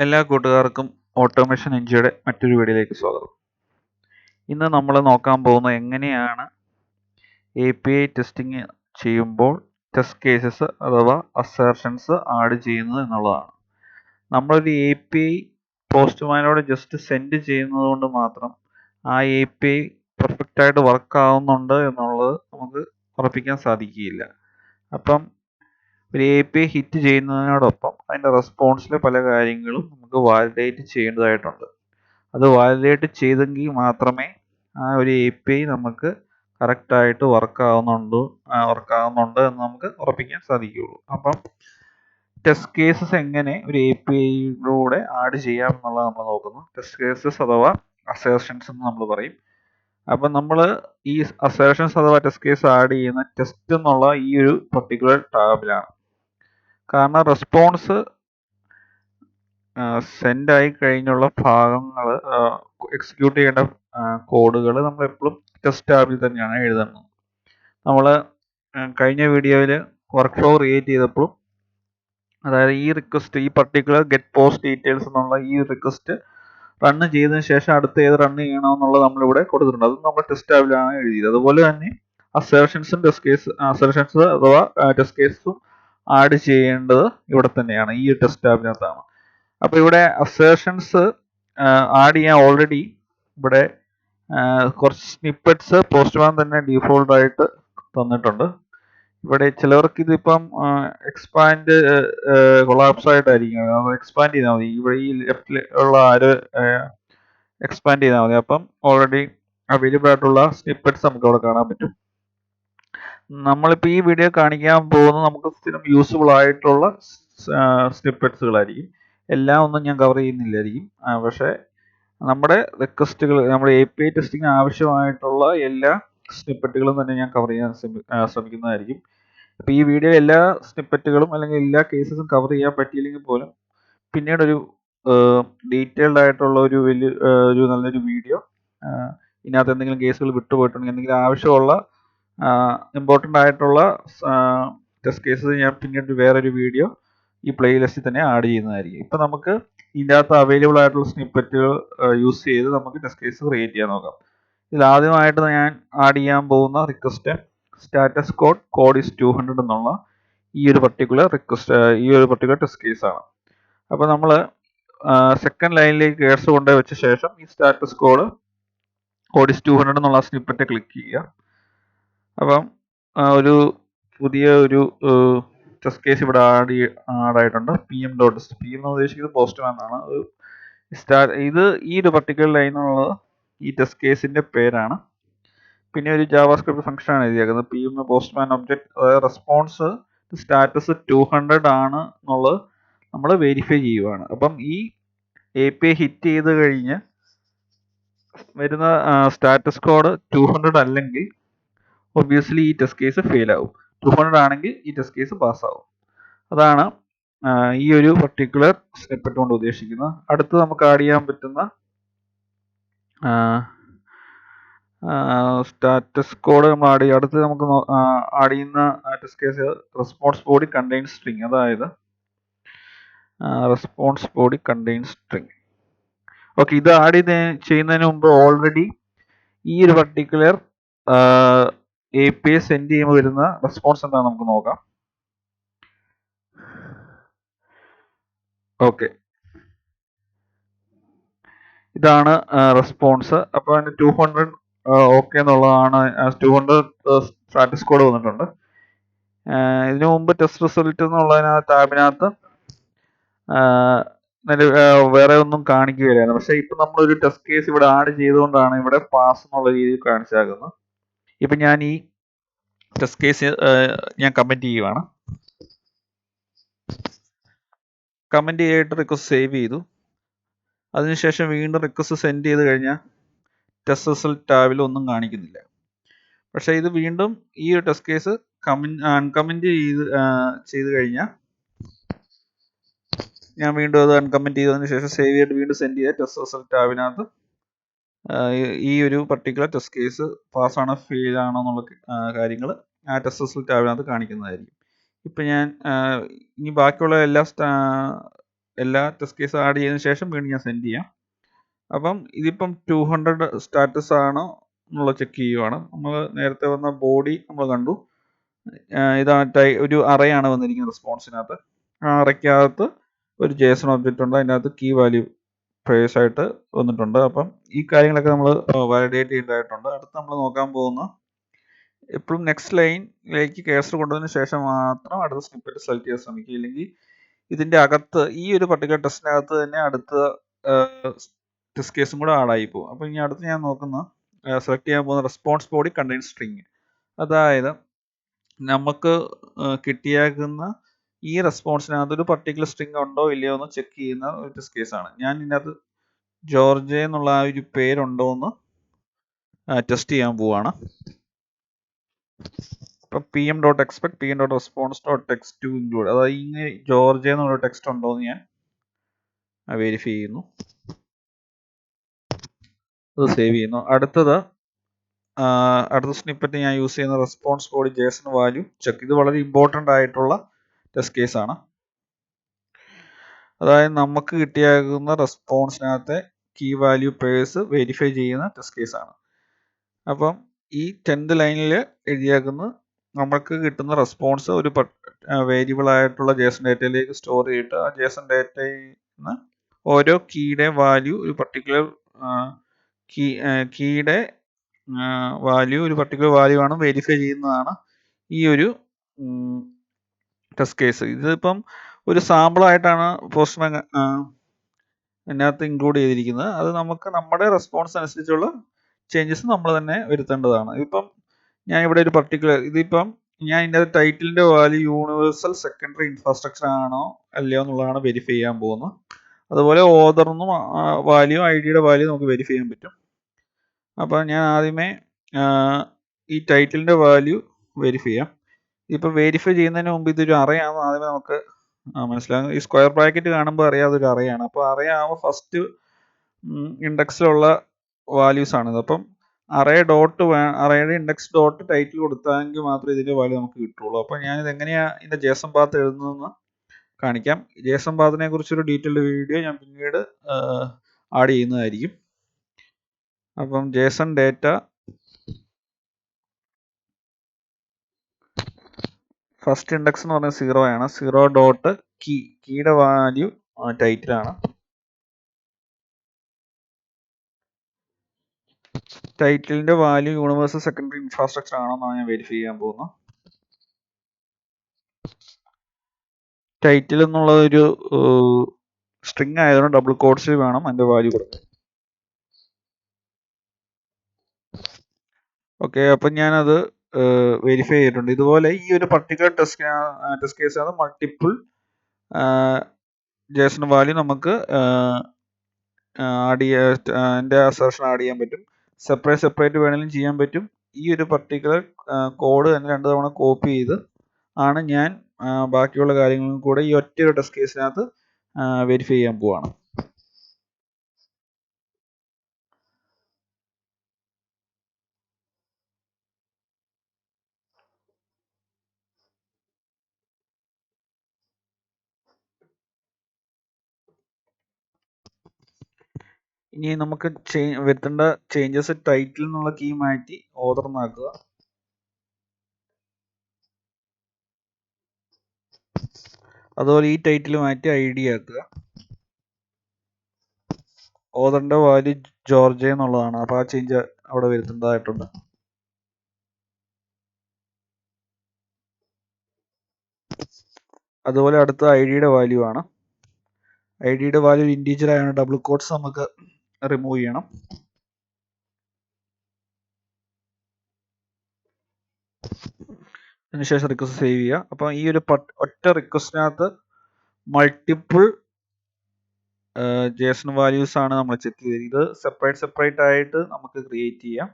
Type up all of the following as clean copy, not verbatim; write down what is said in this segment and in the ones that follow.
എല്ലാ കൂട്ടുകാർക്കും ഓട്ടോമേഷൻ എൻജിയുടെ മറ്റൊരു വീഡിയോയിലേക്ക് സ്വാഗതം. ഇന്ന് നമ്മൾ നോക്കാൻ പോകുന്നത് എങ്ങനെയാണ് API ടെസ്റ്റിംഗ് ചെയ്യുമ്പോൾ ടെസ്റ്റ് കേസസ് അഥവാ അസേർഷൻസ് ആഡ് ചെയ്യുന്നത് എന്നുള്ളതാണ്. നമ്മളൊരു API പോസ്റ്റ്മാനോട് ജസ്റ്റ് സെൻഡ് ചെയ്യുന്നത് കൊണ്ട് മാത്രം ആ API പെർഫെക്റ്റ് ആയിട്ട് വർക്ക് ആവുന്നുണ്ട് എന്നുള്ളത് നമുക്ക് ഉറപ്പിക്കാൻ സാധിക്കുകയില്ല. അപ്പം ഒരു API ഹിറ്റ് ചെയ്യുന്നതിനോടൊപ്പം അതിൻ്റെ റെസ്പോൺസിലെ പല കാര്യങ്ങളും നമുക്ക് വാലിഡേറ്റ് ചെയ്യേണ്ടതായിട്ടുണ്ട്. അത് വാലിഡേറ്റ് ചെയ്തെങ്കിൽ മാത്രമേ ആ ഒരു API നമുക്ക് കറക്റ്റായിട്ട് വർക്ക് ആവുന്നുണ്ട് എന്ന് നമുക്ക് ഉറപ്പിക്കാൻ സാധിക്കുകയുള്ളൂ. അപ്പം ടെസ്റ്റ് കേസസ് എങ്ങനെ ഒരു APIയിലൂടെ ആഡ് ചെയ്യാം എന്നുള്ളത് നമ്മൾ നോക്കുന്നു. ടെസ്റ്റ് കേസസ് അഥവാ അസേർഷൻസ് എന്ന് നമ്മൾ പറയും. അപ്പം നമ്മൾ ഈ അസേർഷൻസ് അഥവാ ടെസ്റ്റ് കേസ് ആഡ് ചെയ്യുന്ന ടെസ്റ്റ് എന്നുള്ള ഈ ഒരു പർട്ടിക്കുലർ ടാബിലാണ്. കാരണം റെസ്പോൺസ് സെൻഡ് ആയി കഴിഞ്ഞുള്ള ഭാഗങ്ങൾ എക്സിക്യൂട്ട് ചെയ്യേണ്ട കോഡുകൾ നമ്മൾ എപ്പോഴും ടെസ്റ്റ് ടാബിൽ തന്നെയാണ് എഴുതുന്നത്. നമ്മൾ കഴിഞ്ഞ വീഡിയോയിൽ വർക്ക് ഫ്ലോ ക്രിയേറ്റ് ചെയ്തപ്പോഴും, അതായത് ഈ റിക്വസ്റ്റ്, ഈ പർട്ടിക്കുലർ ഗെറ്റ് പോസ്റ്റ് ഡീറ്റെയിൽസ് എന്നുള്ള ഈ റിക്വസ്റ്റ് റണ്ണ് ചെയ്തതിന് ശേഷം അടുത്ത ഏത് റണ്ണ് ചെയ്യണമെന്നുള്ളത് നമ്മളിവിടെ കൊടുത്തിട്ടുണ്ട്. അത് നമ്മൾ ടെസ്റ്റ് ടാബിലാണ് എഴുതിയത്. അതുപോലെ തന്നെ അസേർഷൻസും അസേർഷൻസ് അഥവാ ടെസ്റ്റ് കേസും ആഡ് ചെയ്യേണ്ടത് ഇവിടെ തന്നെയാണ്, ഈ ടെസ്റ്റ് ടാബിനകത്താണ്. അപ്പോൾ ഇവിടെ അസേർഷൻസ് ആഡ് ചെയ്യാൻ ഓൾറെഡി ഇവിടെ കുറച്ച് സ്നിപ്പെറ്റ്സ് പോസ്റ്റ്മാൻ തന്നെ ഡീഫോൾട്ട് ആയിട്ട് തന്നിട്ടുണ്ട്. ഇവിടെ ചിലവർക്ക് ഇതിപ്പം എക്സ്പാൻഡ് കൊളാപ്സ് ആയിട്ടായിരിക്കും, എക്സ്പാൻഡ് ചെയ്താൽ മതി. ഇവിടെ ഈ ലെഫ്റ്റിൽ ഉള്ള ആര് എക്സ്പാൻഡ് ചെയ്താൽ മതി. അപ്പം ഓൾറെഡി അവൈലബിൾ ആയിട്ടുള്ള സ്നിപ്പെറ്റ്സ് നമുക്ക് അവിടെ കാണാൻ പറ്റും. നമ്മളിപ്പോൾ ഈ വീഡിയോ കാണിക്കാൻ പോകുന്നത് നമുക്ക് സ്ഥിരം യൂസ്ഫുൾ ആയിട്ടുള്ള സ്നിപ്പെറ്റ്സുകളായിരിക്കും. എല്ലാം ഒന്നും ഞാൻ കവർ ചെയ്യുന്നില്ലായിരിക്കും. പക്ഷേ നമ്മുടെ റിക്വസ്റ്റുകൾ, നമ്മുടെ API ടെസ്റ്റിംഗ് ആവശ്യമായിട്ടുള്ള എല്ലാ സ്നിപ്പെറ്റുകളും തന്നെ ഞാൻ കവർ ചെയ്യാൻ ശ്രമിക്കുന്നതായിരിക്കും. അപ്പോൾ ഈ വീഡിയോ എല്ലാ സ്നിപ്പെറ്റുകളും അല്ലെങ്കിൽ എല്ലാ കേസസും കവർ ചെയ്യാൻ പറ്റിയില്ലെങ്കിൽ പോലും പിന്നീടൊരു ഡീറ്റെയിൽഡ് ആയിട്ടുള്ള ഒരു നല്ലൊരു വീഡിയോ, ഇതിനകത്ത് എന്തെങ്കിലും കേസുകൾ വിട്ടുപോയിട്ടുണ്ടെങ്കിൽ, എന്തെങ്കിലും ആവശ്യമുള്ള ഇമ്പോർട്ടൻ്റ് ആയിട്ടുള്ള ടെസ്റ്റ് കേസസ് ഞാൻ പിന്നീട് വേറൊരു വീഡിയോ ഈ പ്ലേലിസ്റ്റിൽ തന്നെ ആഡ് ചെയ്യുന്നതായിരിക്കും. ഇപ്പം നമുക്ക് ഇതിൻ്റെ അകത്ത് അവൈലബിൾ ആയിട്ടുള്ള സ്നിപ്പെറ്റുകൾ യൂസ് ചെയ്ത് നമുക്ക് ടെസ്റ്റ് കേസ് ക്രിയേറ്റ് ചെയ്യാൻ നോക്കാം. ഇതിൽ ആദ്യമായിട്ട് ഞാൻ ആഡ് ചെയ്യാൻ പോകുന്ന റിക്വസ്റ്റ് സ്റ്റാറ്റസ് കോഡ് ഈസ് 200 എന്നുള്ള ഈ ഒരു പർട്ടിക്കുലർ ടെസ്റ്റ് കേസാണ്. അപ്പോൾ നമ്മൾ സെക്കൻഡ് ലൈനിലേക്ക് കേഴ്സ് കൊണ്ടുപോയി വെച്ച ശേഷം ഈ സ്റ്റാറ്റസ് കോഡ് ഈസ് 200 എന്നുള്ള സ്നിപ്പെറ്റ് ക്ലിക്ക് ചെയ്യുക. അപ്പം ഒരു പുതിയ ഒരു ടെസ്റ്റ് കേസ് ഇവിടെ ആഡായിട്ടുണ്ട്. PM.test. PM എന്ന് ഉദ്ദേശിക്കുന്നത് പോസ്റ്റ്മാൻ എന്നാണ്. ഇത് ഈ ഒരു പർട്ടിക്കുലർ ലൈനുള്ളത് ഈ ടെസ്റ്റ് കേസിന്റെ പേരാണ്. പിന്നെ ഒരു ജാവാസ്ക്രിപ്റ്റ് ഫംഗ്ഷൻ ആണ് എഴുതിയേക്കുന്നത്. PM പോസ്റ്റ്മാൻ ഒബ്ജക്റ്റ്, അതായത് റെസ്പോൺസ് സ്റ്റാറ്റസ് 200 ആണ് എന്നുള്ളത് നമ്മൾ വെരിഫൈ ചെയ്യുവാണ്. അപ്പം ഈ API ഹിറ്റ് ചെയ്ത് കഴിഞ്ഞ് വരുന്ന സ്റ്റാറ്റസ് കോഡ് 200 അല്ലെങ്കിൽ ഒബ്വിയസ്ലി ഈ ടെസ്റ്റ് കേസ് ഫെയിൽ ആവും. 200 ആണെങ്കിൽ ഈ ടെസ്റ്റ് കേസ് പാസ്സാവും. അതാണ് ഈ ഒരു പർട്ടിക്കുലർ സ്നിപ്പെറ്റ് കൊണ്ട് ഉദ്ദേശിക്കുന്നത്. അടുത്ത് നമുക്ക് ആഡ് ചെയ്യാൻ പറ്റുന്ന സ്റ്റാറ്റസ് കോഡ് നമ്മൾ അടുത്ത് നമുക്ക് ആഡ് ചെയ്യുന്ന test case response body contain string, അതായത് response body contain string. Okay, ഇത് ആഡ് ചെയ്യുന്നതിന് മുമ്പ് ഓൾറെഡി ഈ ഒരു പർട്ടിക്കുലർ API സെൻഡ് ചെയ്യുമ്പോൾ വരുന്ന റെസ്പോൺസ് എന്താണെന്ന് നമുക്ക് നോക്കാം. ഓക്കെ, ഇതാണ് റെസ്പോൺസ്. അപ്പോൾ അതിന് 200 ഓക്കെ എന്നുള്ളതാണ്. 200 സ്റ്റാറ്റസ് കോഡ് വന്നിട്ടുണ്ട്. ഇതിനു മുമ്പ് ടെസ്റ്റ് റിസൾട്ട് എന്നുള്ള ടാബിനകത്ത് വേറെ ഒന്നും കാണിക്കുകയില്ലായിരുന്നു. പക്ഷേ ഇപ്പം നമ്മളൊരു ടെസ്റ്റ് കേസ് ഇവിടെ ആഡ് ചെയ്തുകൊണ്ടാണ് ഇവിടെ പാസ് എന്നുള്ള രീതിയിൽ കാണിച്ചാകുന്നത്. ഇപ്പം ഞാൻ ഈ ടെസ്റ്റ് കേസ് ഞാൻ കമൻറ്റ് ചെയ്യുവാണ്. കമൻറ്റ് ചെയ്തിട്ട് റിക്വസ്റ്റ് സേവ് ചെയ്തു. അതിനുശേഷം വീണ്ടും റിക്വസ്റ്റ് സെൻഡ് ചെയ്ത് കഴിഞ്ഞാൽ ടെസ്റ്റ് റിസൾട്ട് ടാബിൽ ഒന്നും കാണിക്കുന്നില്ല. പക്ഷേ ഇത് വീണ്ടും ഈ ഒരു ടെസ്റ്റ് കേസ് അൺകമൻറ്റ് ചെയ്ത് കഴിഞ്ഞാൽ ഞാൻ വീണ്ടും അത് അൺകമൻറ്റ് ചെയ്തതിന് ശേഷം സേവ് ചെയ്തിട്ട് വീണ്ടും സെൻഡ് ചെയ്ത ടെസ്റ്റ് റിസൾട്ട് ടാബിനകത്ത് ഈ ഒരു പർട്ടിക്കുലർ ടെസ്റ്റ് കേസ് പാസ്സാണോ ഫെയിൽ ആണോ എന്നുള്ള കാര്യങ്ങൾ ആ ടെസ്റ്റ് റിസൾട്ട് ടാബിനകത്ത് കാണിക്കുന്നതായിരിക്കും. ഇപ്പം ഞാൻ ഇനി ബാക്കിയുള്ള എല്ലാ ടെസ്റ്റ് കേസ് ആഡ് ചെയ്തതിന് ശേഷം വീണ്ടും ഞാൻ സെൻഡ് ചെയ്യാം. അപ്പം ഇതിപ്പം 200 സ്റ്റാറ്റസ് ആണോ എന്നുള്ള ചെക്ക് ചെയ്യുവാണ്. നമ്മൾ നേരത്തെ വന്ന ബോഡി നമ്മൾ കണ്ടു. ഇതാണ് ഒരു അറയാണ് വന്നിരിക്കുന്നത് റെസ്പോൺസിനകത്ത്. ആ അറയ്ക്കകത്ത് ഒരു JSON ഒബ്ജക്റ്റ് ഉണ്ട്. അതിനകത്ത് കീ വാല്യൂ പേഴ്സ് ആയിട്ട് വന്നിട്ടുണ്ട്. അപ്പം ഈ കാര്യങ്ങളൊക്കെ നമ്മൾ വാലിഡേറ്റ് ചെയ്യേണ്ടതായിട്ടുണ്ട്. അടുത്ത് നമ്മൾ നോക്കാൻ പോകുന്ന എപ്പോഴും നെക്സ്റ്റ് ലൈനിലേക്ക് കേസർ കൊണ്ടുവന്നതിന് ശേഷം മാത്രം അടുത്ത സ്നിപ്പറ്റ് സെലക്ട് ചെയ്യാൻ ശ്രമിക്കുക. ഇല്ലെങ്കിൽ ഇതിൻ്റെ അകത്ത് ഈ ഒരു പർട്ടിക്കുലർ ടെസ്റ്റിനകത്ത് തന്നെ അടുത്ത ടെസ്റ്റ് കേസും കൂടെ ആഡായി പോകും. അപ്പോൾ ഇനി അടുത്ത് ഞാൻ നോക്കുന്ന സെലക്ട് ചെയ്യാൻ പോകുന്ന റെസ്പോൺസ് ബോഡി കണ്ടെയ്ൻ സ്ട്രിങ്. അതായത് നമുക്ക് കിട്ടിയേക്കുന്ന ഈ റെസ്പോൺസിനകത്ത് ഒരു പർട്ടിക്കുലർ സ്ട്രിങ് ഉണ്ടോ ഇല്ലയോ എന്ന് ചെക്ക് ചെയ്യുന്ന ഒരു ടെസ്റ്റ് കേസാണ്. ഞാൻ ഇതിനകത്ത് ജോർജ് എന്നുള്ള ആ ഒരു പേരുണ്ടോ എന്ന് ടെസ്റ്റ് ചെയ്യാൻ പോവാണ്. ഇപ്പം pm.expect pm.response.text to include, അതായത് ഈ ജോർജ് എന്നുള്ള ടെക്സ്റ്റ് ഉണ്ടോ എന്ന് ഞാൻ വെരിഫൈ ചെയ്യുന്നു. അത് സേവ് ചെയ്യുന്നു. അടുത്ത സ്നിപ്പറ്റ് ഞാൻ യൂസ് ചെയ്യുന്ന response body JSON value check. ഇത് വളരെ ഇമ്പോർട്ടൻ്റ് ആയിട്ടുള്ള ടെസ്റ്റ് കേസാണ്. അതായത് നമുക്ക് കിട്ടിയാകുന്ന റെസ്പോൺസിനകത്തെ കീ വാല്യൂ പേഴ്സ് വെരിഫൈ ചെയ്യുന്ന ടെസ്റ്റ് കേസാണ്. അപ്പം ഈ 10th ലൈനിൽ എഴുതിയാക്കുന്ന നമുക്ക് കിട്ടുന്ന റെസ്പോൺസ് ഒരു വേരിയബിൾ ആയിട്ടുള്ള JSON ഡേറ്റയിലേക്ക് സ്റ്റോർ ചെയ്തിട്ട് ആ JSON ഡേറ്റയിൽ നിന്ന് ഓരോ കീയുടെ വാല്യൂ ഒരു പർട്ടിക്കുലർ കീയുടെ വാല്യൂ ഒരു പർട്ടിക്കുലർ വാല്യൂ ആണ് വെരിഫൈ ചെയ്യുന്നതാണ് ഈ ഒരു ടെസ്റ്റ് കേസ്. ഇതിപ്പം ഒരു സാമ്പിളായിട്ടാണ് പോസ്റ്റ്മാൻ അതിനകത്ത് ഇൻക്ലൂഡ് ചെയ്തിരിക്കുന്നത്. അത് നമുക്ക് നമ്മുടെ റെസ്പോൺസ് അനുസരിച്ചുള്ള ചേഞ്ചസ് നമ്മൾ തന്നെ വരുത്തേണ്ടതാണ്. ഇപ്പം ഞാൻ ഇവിടെ ഒരു ഇതിപ്പം ഞാൻ ഇതിൻ്റെ ടൈറ്റിലിൻ്റെ വാല്യൂ യൂണിവേഴ്സൽ സെക്കൻഡറി ഇൻഫ്രാസ്ട്രക്ചർ ആണോ അല്ലയോ എന്നുള്ളതാണ് വെരിഫൈ ചെയ്യാൻ പോകുന്നത്. അതുപോലെ ഓതറിനും വാല്യൂ ID-യുടെ വാല്യൂ നമുക്ക് വെരിഫൈ ചെയ്യാൻ പറ്റും. അപ്പോൾ ഞാൻ ആദ്യമേ ഈ ടൈറ്റിലിൻ്റെ വാല്യൂ വെരിഫൈ ചെയ്യാം. ഇപ്പോൾ വെരിഫൈ ചെയ്യുന്നതിന് മുമ്പ് ഇതൊരു അറയാണെന്ന് ആദ്യമേ നമുക്ക് മനസ്സിലാകും. ഈ സ്ക്വയർ ബ്രാക്കറ്റ് കാണുമ്പോൾ അറിയാം അതൊരു അറയാണ്. അപ്പോൾ അറയാകുമ്പോൾ ഫസ്റ്റ് ഇൻഡെക്സിലുള്ള വാല്യൂസ് ആണിത്. അപ്പം അറയുടെ ഇൻഡെക്സ് ഡോട്ട് ടൈറ്റിൽ കൊടുത്താൽ മാത്രമേ ഇതിൻ്റെ വാല്യൂ നമുക്ക് കിട്ടുള്ളൂ. അപ്പോൾ ഞാനിത് എങ്ങനെയാണ് ഇതിൻ്റെ JSON പാത്ത് എഴുതുന്നതെന്ന് കാണിക്കാം. JSON പാത്തിനെ കുറിച്ചൊരു ഡീറ്റെയിൽഡ് വീഡിയോ ഞാൻ പിന്നീട് ആഡ് ചെയ്യുന്നതായിരിക്കും. അപ്പം JSON ഡേറ്റ ഫസ്റ്റ് ഇൻഡെക്സ് എന്ന് പറഞ്ഞാൽ 0 ആണ്. 0 ഡോട്ട് കീയുടെ വാല്യൂ ടൈറ്റിലാണ്. ടൈറ്റിലിൻ്റെ വാല്യൂ യൂണിവേഴ്സൽ സെക്കൻഡറി ഇൻഫ്രാസ്ട്രക്ചർ ആണെന്നാണ് ഞാൻ വെരിഫൈ ചെയ്യാൻ പോകുന്നത്. ടൈറ്റിൽ എന്നുള്ള ഒരു സ്ട്രിങ് ആയതുകൊണ്ട് ഡബിൾ കോട്ട്സിൽ വേണം അതിൻ്റെ വാല്യൂ കൊടുക്കാൻ. ഓക്കെ, അപ്പം ഞാനത് വെരിഫൈ ചെയ്തിട്ടുണ്ട്. ഇതുപോലെ ഈ ഒരു പർട്ടിക്കുലർ ടെസ്റ്റ് കേസാണ് മൾട്ടിപ്പിൾ JSON വാല്യൂ നമുക്ക് അതിൻ്റെ അസർഷൻ ആഡ് ചെയ്യാൻ പറ്റും. സെപ്പറേറ്റ് വേണമെങ്കിലും ചെയ്യാൻ പറ്റും. ഈ ഒരു പർട്ടിക്കുലർ കോഡ് തന്നെ 2 തവണ കോപ്പി ചെയ്ത് ആണ് ഞാൻ ബാക്കിയുള്ള കാര്യങ്ങളും കൂടെ ഈ ഒറ്റയൊരു ടെസ്റ്റ് കേസിനകത്ത് വെരിഫൈ ചെയ്യാൻ പോവാണ്. ഇനി നമുക്ക് വരുത്തേണ്ട ചേഞ്ചസ് ടൈറ്റിൽ എന്നുള്ള കീ മാറ്റി ഓതർ എന്നാക്കുക. അതുപോലെ ഈ ടൈറ്റിൽ മാറ്റി ID ആക്കുക. ഓതറിന്റെ വാല്യൂ ജോർജ് എന്നുള്ളതാണ്. അപ്പോൾ ആ ചേഞ്ച് അവിടെ വരുത്തേണ്ടതായിട്ടുണ്ട്. അതുപോലെ അടുത്ത ID-യുടെ വാല്യൂ ആണ്. ID-യുടെ വാല്യൂ ഇൻറ്റീജർ ആയതുകൊണ്ട് ഡബിൾ കോട്ട്സ് നമുക്ക് റിമൂവ് ചെയ്യണം. അതിനുശേഷം റിക്വസ്റ്റ് സേവ് ചെയ്യുക. അപ്പം ഈ ഒരു ഒറ്റ റിക്വസ്റ്റിനകത്ത് മൾട്ടിപ്പിൾ JSON വാല്യൂസ് ആണ് നമ്മൾ ചെക്ക് ചെയ്തത്. ഇത് സെപ്പറേറ്റ് ആയിട്ട് നമുക്ക് ക്രിയേറ്റ് ചെയ്യാം.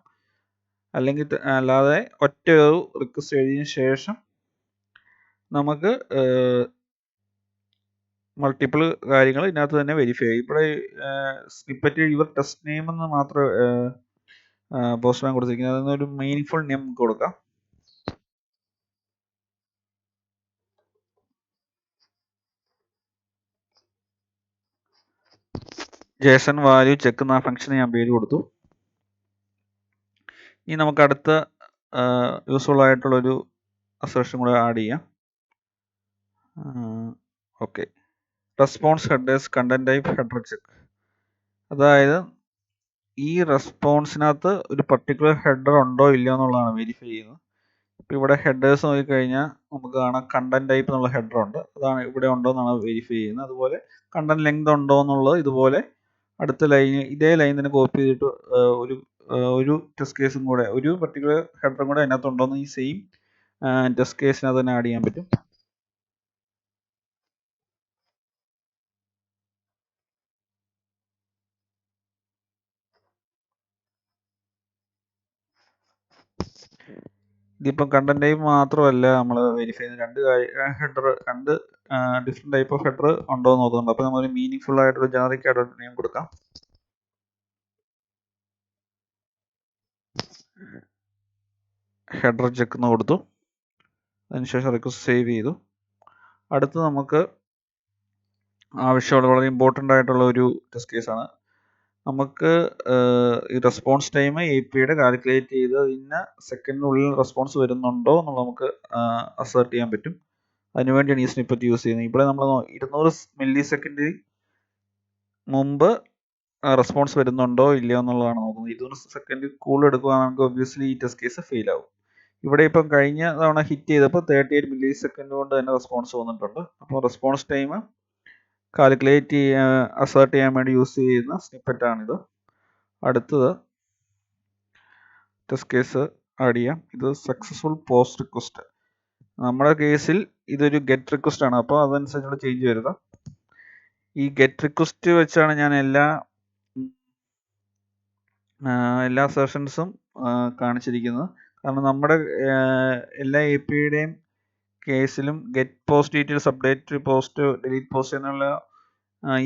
അല്ലാതെ ഒറ്റ ഒരു റിക്വസ്റ്റ് എഴുതിയതിനു ശേഷം നമുക്ക് മൾട്ടിപ്പിൾ കാര്യങ്ങൾ ഇതിനകത്ത് തന്നെ വെരിഫൈ ചെയ്യും. ഇവിടെ സ്നിപ്പറ്റ് യുവർ ടെസ്റ്റ് നെയിം എന്ന് മാത്രം പോസ്റ്റ്മാൻ കൊടുത്തിരിക്കുന്നത്. അതിനൊരു മീനിങ്ഫുൾ നെയിം കൊടുക്കാം. ജേസൺ വാല്യൂ ചെക്ക് എന്ന ഫംഗ്ഷന് ഞാൻ പേര് കൊടുത്തു. ഇനി നമുക്ക് അടുത്ത യൂസ്ഫുൾ ആയിട്ടുള്ളൊരു അസർഷൻ കൂടെ ആഡ് ചെയ്യാം. Okay, response headers content type header check. അതായത് ഈ റെസ്പോൺസിനകത്ത് ഒരു പർട്ടിക്കുലർ ഹെഡർ ഉണ്ടോ ഇല്ലയോ എന്നുള്ളതാണ് വെരിഫൈ ചെയ്യുന്നത്. ഇപ്പോൾ ഇവിടെ ഹെഡേഴ്സ് നോക്കിക്കഴിഞ്ഞാൽ നമുക്ക് കാണാം കണ്ടന്റ് ടൈപ്പ് എന്നുള്ള ഹെഡർ ഉണ്ട്, അതാണ് ഇവിടെ ഉണ്ടോ എന്നാണ് വെരിഫൈ ചെയ്യുന്നത്. അതുപോലെ കണ്ടന്റ് ലെങ്ത് ഉണ്ടോ എന്നുള്ളത് ഇതുപോലെ അടുത്ത ലൈന് ഇതേ ലൈൻ തന്നെ കോപ്പി ചെയ്തിട്ട് ഒരു ടെസ്റ്റ് കേസും കൂടെ ഒരു പർട്ടിക്കുലർ ഹെഡറും കൂടെ അതിനകത്ത് ഉണ്ടോയെന്ന് ഈ സെയിം ടെസ്റ്റ് കേസിനകത്ത് തന്നെ ആഡ് ചെയ്യാൻ പറ്റും. ഇതിപ്പം കണ്ടന്റ് ടൈപ്പ് മാത്രമല്ല നമ്മൾ വെരിഫൈ ചെയ്യുന്ന രണ്ട് ഡിഫറെന്റ് ടൈപ്പ് ഓഫ് ഹെഡർ ഉണ്ടോ എന്ന് നോക്കുന്നുണ്ട്. അപ്പോൾ നമ്മൾ ഒരു മീനിങ് ഫുൾ ആയിട്ടൊരു ജനറിക് ആയിട്ട് നെയിം കൊടുക്കാം. ഹെഡർ ചെക്ക് എന്ന് കൊടുത്തു. അതിനുശേഷം റിക്വസ്റ്റ് സേവ് ചെയ്തു. അടുത്ത് നമുക്ക് ആവശ്യമുള്ള വളരെ ഇമ്പോർട്ടൻ്റ് ആയിട്ടുള്ള ഒരു ടെസ്റ്റ് കേസാണ്. നമുക്ക് ഈ റെസ്പോൺസ് ടൈം APIയുടെ കാൽക്കുലേറ്റ് ചെയ്ത് ഇന്ന സെക്കൻഡിനുള്ളിൽ റെസ്പോൺസ് വരുന്നുണ്ടോ എന്നുള്ളത് നമുക്ക് അസേർട്ട് ചെയ്യാൻ പറ്റും. അതിനുവേണ്ടിയാണ് ഈ സ്നിപ്പറ്റ് യൂസ് ചെയ്യുന്നത്. ഇവിടെ നമ്മൾ 200 മില്ലി സെക്കൻഡ് മുമ്പ് റെസ്പോൺസ് വരുന്നുണ്ടോ ഇല്ലയോ എന്നുള്ളതാണ് നോക്കുന്നത്. 200 സെക്കൻഡ് കൂടുതൽ എടുക്കുകയാണെങ്കിൽ ഒബ്വിയസ്ലി ഈ ടെസ്റ്റ് കേസ് ഫെയിൽ ആവും. ഇവിടെ ഇപ്പം കഴിഞ്ഞ തവണ ഹിറ്റ് ചെയ്തപ്പോൾ 38 മില്ലി സെക്കൻഡ് കൊണ്ട് തന്നെ റെസ്പോൺസ് വന്നിട്ടുണ്ട്. അപ്പോൾ റെസ്പോൺസ് ടൈം കാൽക്കുലേറ്റ് അസേർട്ട് ചെയ്യാൻ വേണ്ടി യൂസ് ചെയ്യുന്ന സ്നിപ്പറ്റാണിത്. അടുത്തത് ടെസ്റ്റ് കേസ് ആഡ് ചെയ്യാം. ഇത് സക്സസ്ഫുൾ പോസ്റ്റ് റിക്വസ്റ്റ്. നമ്മുടെ കേസിൽ ഇതൊരു ഗെറ്റ് റിക്വസ്റ്റ് ആണ്, അപ്പോൾ അതനുസരിച്ചുള്ള ചേഞ്ച് വരുക. ഈ ഗെറ്റ് റിക്വസ്റ്റ് വെച്ചാണ് ഞാൻ എല്ലാ സെഷൻസും കാണിച്ചിരിക്കുന്നത്. കാരണം നമ്മുടെ എല്ലാ APIയുടെയും കേസിലും get post details, update post, delete post എന്നുള്ള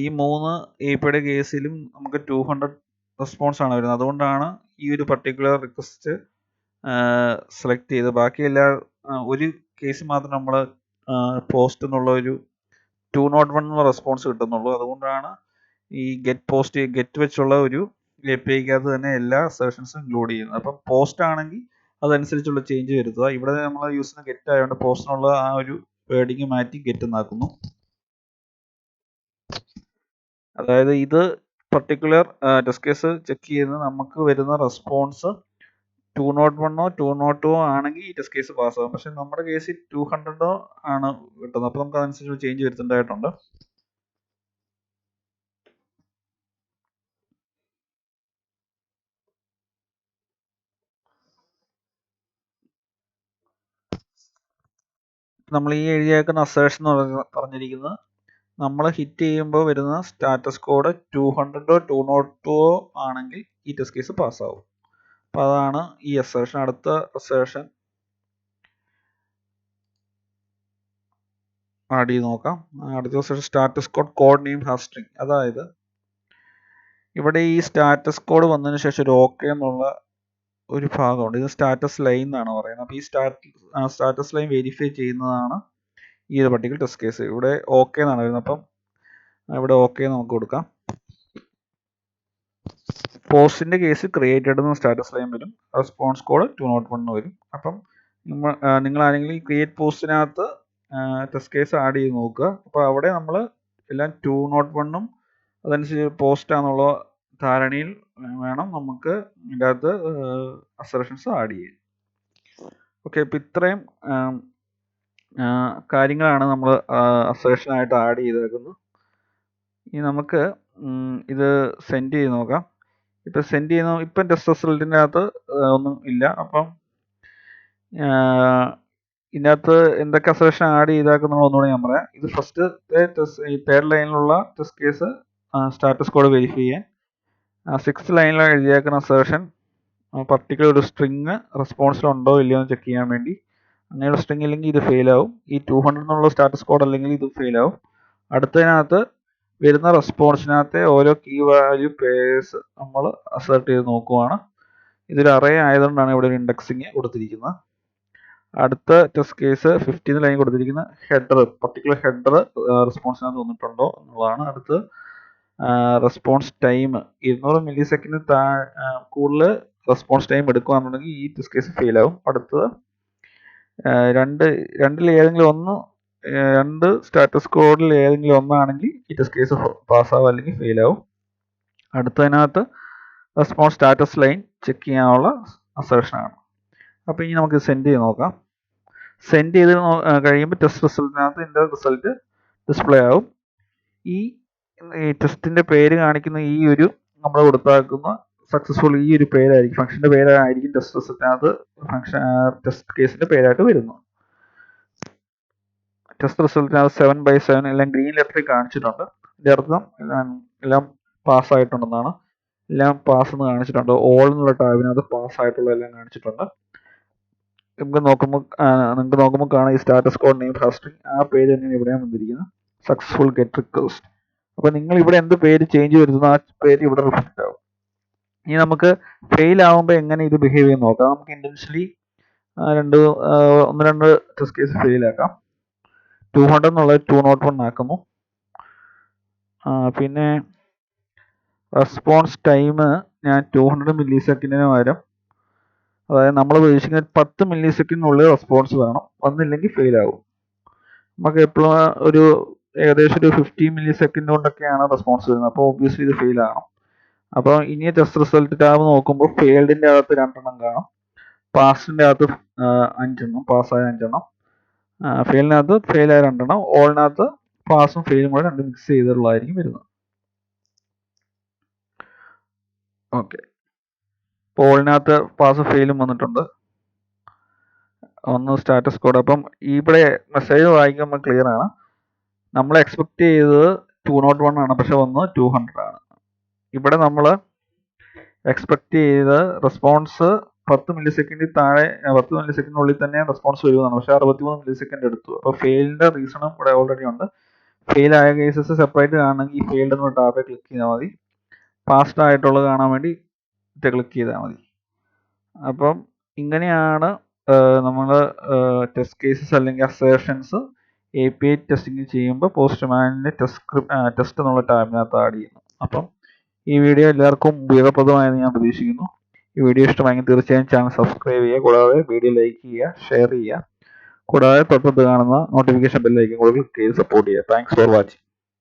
ഈ 3 APIയുടെ കേസിലും നമുക്ക് 200 റെസ്പോൺസ് ആണ് വരുന്നത്. അതുകൊണ്ടാണ് ഈ ഒരു പർട്ടിക്കുലർ റിക്വസ്റ്റ് സെലക്ട് ചെയ്ത് ബാക്കി എല്ലാ ഒരു കേസ് മാത്രം നമ്മൾ പോസ്റ്റ് എന്നുള്ള ഒരു 201 എന്നുള്ള റെസ്പോൺസ് കിട്ടുന്നുള്ളൂ. അതുകൊണ്ടാണ് ഈ ഗെറ്റ് വെച്ചുള്ള ഒരു APIക്കകത്ത് തന്നെ എല്ലാ സെഷൻസും ഇൻക്ലൂഡ് ചെയ്യുന്നത്. അപ്പം പോസ്റ്റ് ആണെങ്കിൽ അതനുസരിച്ചുള്ള ചേഞ്ച് വരുത്തുക. ഇവിടെ നമ്മൾ യൂസ് ചെയ്യുന്ന ഗെറ്റ് ആയതുകൊണ്ട് പോസ്റ്റിനുള്ള ആ ഒരു വേർഡിങ് മാറ്റി ഗെറ്റ് എന്നാക്കുന്നു. അതായത് ഇത് പർട്ടിക്കുലർ ടെസ്റ്റ് കേസ് ചെക്ക് ചെയ്യുന്നത് നമുക്ക് വരുന്ന റെസ്പോൺസ് 201 202 ആണെങ്കിൽ ഈ ടെസ്റ്റ് കേസ് പാസ്സാകും. പക്ഷെ നമ്മുടെ കേസിൽ 200 ആണ് കിട്ടുന്നത്. അപ്പോൾ നമുക്ക് അതനുസരിച്ച് ചേഞ്ച് വരുത്തേണ്ടതായിട്ടുണ്ട്. നമ്മൾ ഈ എഴുതിയേക്കുന്ന അസേർഷൻ എന്ന് പറഞ്ഞിരിക്കുന്നത് നമ്മൾ ഹിറ്റ് ചെയ്യുമ്പോൾ വരുന്ന സ്റ്റാറ്റസ് കോഡ് 200 202 ആണെങ്കിൽ ഈ ടെസ്റ്റ് കേസ് പാസ്സാവും. അപ്പോൾ അതാണ് ഈ അസേർഷൻ. അടുത്ത അസേർഷൻ ആഡ് ചെയ്ത് നോക്കാം. അടുത്ത assertion status code name has string. അതായത് ഇവിടെ ഈ സ്റ്റാറ്റസ് കോഡ് വന്നതിന് ശേഷം ഒരു ഓക്കെ എന്നുള്ള ഒരു ഭാഗമുണ്ട്. ഇത് സ്റ്റാറ്റസ് ലൈൻ എന്നാണ് പറയുന്നത്. അപ്പോൾ ഈ സ്റ്റാറ്റസ് ലൈൻ വെരിഫൈ ചെയ്യുന്നതാണ് ഈ ഒരു പർട്ടിക്കുലർ ടെസ്റ്റ് കേസ്. ഇവിടെ ഓക്കെ എന്നാണ് വരുന്നത്. അപ്പം ഇവിടെ ഓക്കെ നമുക്ക് കൊടുക്കാം. പോസ്റ്റിന്റെ കേസ് ക്രിയേറ്റഡ് എന്ന സ്റ്റാറ്റസ് ലൈൻ വരും. റെസ്പോൺസ് കോഡ് 201 വരും. അപ്പം നിങ്ങൾ ആരെങ്കിലും ഈ ക്രിയേറ്റ് പോസ്റ്റിനകത്ത് ടെസ്റ്റ് കേസ് ആഡ് ചെയ്ത് നോക്കുക. അപ്പോൾ അവിടെ നമ്മൾ എല്ലാം 201 അതനുസരിച്ച് പോസ്റ്റ് ആണെന്നുള്ള ധാരണയിൽ വേണം നമുക്ക് ഇതിൻ്റെ അകത്ത് അസർഷൻസ് ആഡ് ചെയ്യാൻ. ഓക്കെ, അപ്പോൾ ഇത്രയും കാര്യങ്ങളാണ് നമ്മൾ അസർഷനായിട്ട് ആഡ് ചെയ്തേക്കുന്നത്. ഇനി നമുക്ക് ഇത് സെൻഡ് ചെയ്ത് നോക്കാം. ഇപ്പം സെൻഡ് ചെയ്യുന്ന ഇപ്പം ടെസ്റ്റ് റിസൾട്ടിൻ്റെ അകത്ത് ഒന്നും ഇല്ല. അപ്പം ഇതിനകത്ത് എന്തൊക്കെ അസർഷൻ ആഡ് ചെയ്താക്കുന്നുള്ള ഒന്നുകൂടെ ഞാൻ പറയാം. ഇത് ഫസ്റ്റ് ഈ തേർഡ് ലൈനിലുള്ള test case status code verify ചെയ്യാൻ. 6th ലൈനിൽ എഴുതിയേക്കുന്ന അസർഷൻ പർട്ടിക്കുലർ ഒരു സ്ട്രിങ് റെസ്പോൺസിലുണ്ടോ ഇല്ലയോ എന്ന് ചെക്ക് ചെയ്യാൻ വേണ്ടി. അങ്ങനെയുള്ള സ്ട്രിങ് ഇല്ലെങ്കിൽ ഇത് ഫെയിൽ ആവും. ഈ 200 എന്നുള്ള സ്റ്റാറ്റസ് കോഡ് അല്ലെങ്കിൽ ഇത് ഫെയിൽ ആവും. അടുത്തതിനകത്ത് വരുന്ന റെസ്പോൺസിനകത്തെ ഓരോ കീ വാല്യൂ പേഴ്സ് നമ്മൾ അസേർട്ട് ചെയ്ത് നോക്കുവാണ്. ഇതൊരു അറേ ആയതുകൊണ്ടാണ് ഇവിടെ ഒരു ഇൻഡെക്സിങ് കൊടുത്തിരിക്കുന്നത്. അടുത്ത ടെസ്റ്റ് കേസ് 15th ലൈൻ കൊടുത്തിരിക്കുന്ന പർട്ടിക്കുലർ ഹെഡർ റെസ്പോൺസിനകത്ത് വന്നിട്ടുണ്ടോ എന്നുള്ളതാണ്. അടുത്ത് റെസ്പോൺസ് ടൈം 200 മില്ലി സെക്കൻഡ് കൂടുതൽ റെസ്പോൺസ് ടൈം എടുക്കുകയാണെന്നുണ്ടെങ്കിൽ ഈ ടെസ്റ്റ് കേസ് ഫെയിൽ ആവും. അടുത്തത് രണ്ടിൽ ഏതെങ്കിലും ഒന്ന്, രണ്ട് സ്റ്റാറ്റസ് കോഡിൽ ഏതെങ്കിലും ഒന്നാണെങ്കിൽ ഈ ടെസ്റ്റ് കേസ് പാസ്സാവും അല്ലെങ്കിൽ ഫെയിൽ ആവും. അടുത്തതിനകത്ത് റെസ്പോൺസ് സ്റ്റാറ്റസ് ലൈൻ ചെക്ക് ചെയ്യാനുള്ള അസേർഷൻ ആണ്. അപ്പോൾ ഇനി നമുക്ക് സെൻഡ് ചെയ്ത് നോക്കാം. സെൻഡ് ചെയ്ത് കഴിയുമ്പോൾ ടെസ്റ്റ് റിസൾട്ടിനകത്ത് ഇതിൻ്റെ റിസൾട്ട് ഡിസ്പ്ലേ ആവും. ഈ ടെസ്റ്റിൻ്റെ പേര് കാണിക്കുന്ന ഈ ഒരു നമ്മൾ കൊടുത്താക്കുന്ന സക്സസ്ഫുൾ ഈ ഒരു പേരായിരിക്കും, ഫംഗ്ഷൻ്റെ പേരായിരിക്കും ടെസ്റ്റ് റിസൾട്ടിനകത്ത് ടെസ്റ്റ് കേസിൻ്റെ പേരായിട്ട് വരുന്നു. ടെസ്റ്റ് റിസൾട്ടിനകത്ത് 7/7 എല്ലാം ഗ്രീൻ ലെറ്ററിൽ കാണിച്ചിട്ടുണ്ട്. ഇതിൻ്റെ അർത്ഥം എല്ലാം പാസ്സായിട്ടുണ്ടെന്നാണ്. എല്ലാം പാസ് എന്ന് കാണിച്ചിട്ടുണ്ട്. ഓൾ എന്നുള്ള ടാബിനകത്ത് പാസ്സായിട്ടുള്ള എല്ലാം കാണിച്ചിട്ടുണ്ട്. നിങ്ങൾക്ക് നോക്കുമ്പോൾ കാണാം ഈ സ്റ്റാറ്റസ് കോഡ് നെയിം ഹിസ്റ്ററി ആ പേര് തന്നെയാണ് ഇവിടെ വന്നിരിക്കുന്നത്, സക്സസ്ഫുൾ ഗെറ്റ് റിക്വസ്റ്റ്. അപ്പോൾ നിങ്ങൾ ഇവിടെ എന്ത് പേര് ചേഞ്ച് വരുത്തുന്നു ആ പേര് ഇവിടെ റിഫ്ലക്റ്റ് ആവും. ഇനി നമുക്ക് ഫെയിൽ ആവുമ്പോൾ എങ്ങനെ ഇത് ബിഹേവ് ചെയ്യുന്ന നോക്കാം. നമുക്ക് ഇൻറ്റൻഷ്യലി ഒന്ന് രണ്ട് ടെസ്റ്റ് കേസ് ഫെയിൽ ആക്കാം. 200 എന്നുള്ളത് 201 ആക്കുന്നു. പിന്നെ റെസ്പോൺസ് ടൈം ഞാൻ 200 മില്ലി സെക്കൻഡിന് പകരം, അതായത് നമ്മൾ പ്രതീക്ഷിക്കുന്ന 10 മില്ലി സെക്കൻഡിനുള്ളിൽ റെസ്പോൺസ് വേണം, വന്നില്ലെങ്കിൽ ഫെയിൽ ആകും. നമുക്ക് എപ്പോഴും ഏകദേശം ഒരു 50 മില്ലി സെക്കൻഡ് കൊണ്ടൊക്കെയാണ് റെസ്പോൺസ് വരുന്നത്. അപ്പോൾ ഒബ്വിയസ്ലി ഇത് ഫെയിൽ ആകണം. അപ്പോൾ ഇനി ടെസ്റ്റ് റിസൾട്ട് ടാബ് നോക്കുമ്പോൾ ഫെയിൽഡിൻ്റെ അകത്ത് 2 കാണും, പാസിൻ്റെ അകത്ത് 5 പാസ്സായ 5, ഫെയിലിനകത്ത് ഫെയിലായ 2, ഓളിനകത്ത് പാസും ഫെയിലും കൂടെ 2 മിക്സ് ചെയ്തിട്ടുള്ളതായിരിക്കും വരുന്നത്. ഓക്കെ, ഇപ്പോൾ ഓളിനകത്ത് പാസും ഫെയിലും വന്നിട്ടുണ്ട്. ഒന്ന് സ്റ്റാറ്റസ് കോഡ്. അപ്പം ഇവിടെ മെസ്സേജ് വായിക്കുമ്പോൾ ക്ലിയർ ആണ്. നമ്മൾ എക്സ്പെക്ട് ചെയ്തത് 201 ആണ്, പക്ഷെ വന്ന് 200 ആണ്. ഇവിടെ നമ്മൾ എക്സ്പെക്ട് ചെയ്ത റെസ്പോൺസ് 10 മില്ലി സെക്കൻഡിൽ താഴെ, 10 മില്ലി സെക്കൻഡിനുള്ളിൽ തന്നെ റെസ്പോൺസ് വരുന്നതാണ്, പക്ഷെ 63 മില്ലി സെക്കൻഡ് എടുത്തു. അപ്പോൾ ഫെയിലിൻ്റെ റീസണും ഇവിടെ ഓൾറെഡി ഉണ്ട്. ഫെയിൽ ആയ കേസസ് സെപ്പറേറ്റ് കാണണമെങ്കിൽ ഈ ഫെയിൽഡ് എന്ന ടാബിൽ ക്ലിക്ക് ചെയ്താൽ മതി. പാസ്ഡ് ആയിട്ടുള്ളത് കാണാൻ വേണ്ടി ക്ലിക്ക് ചെയ്താൽ മതി. അപ്പം ഇങ്ങനെയാണ് നമ്മൾ ടെസ്റ്റ് കേസസ് അല്ലെങ്കിൽ അസേർഷൻസ് API ടെസ്റ്റിംഗ് ചെയ്യുമ്പോൾ പോസ്റ്റ്മാനിൻ്റെ ടെസ്റ്റ് എന്നുള്ള ടാബിനകത്ത് ആഡ് ചെയ്യുന്നു. അപ്പം ഈ വീഡിയോ എല്ലാവർക്കും ഉപയോഗപ്രദമായെന്ന് ഞാൻ പ്രതീക്ഷിക്കുന്നു. ഈ വീഡിയോ ഇഷ്ടമായെങ്കിൽ തീർച്ചയായും ചാനൽ സബ്സ്ക്രൈബ് ചെയ്യുക, കൂടാതെ വീഡിയോ ലൈക്ക് ചെയ്യുക, ഷെയർ ചെയ്യുക, കൂടാതെ തൊട്ടടുത്ത് കാണുന്ന നോട്ടിഫിക്കേഷൻ ബെല്ലൈക്കൻ കൂടെ ക്ലിക്ക് ചെയ്ത് സപ്പോർട്ട് ചെയ്യുക. Thanks for watching.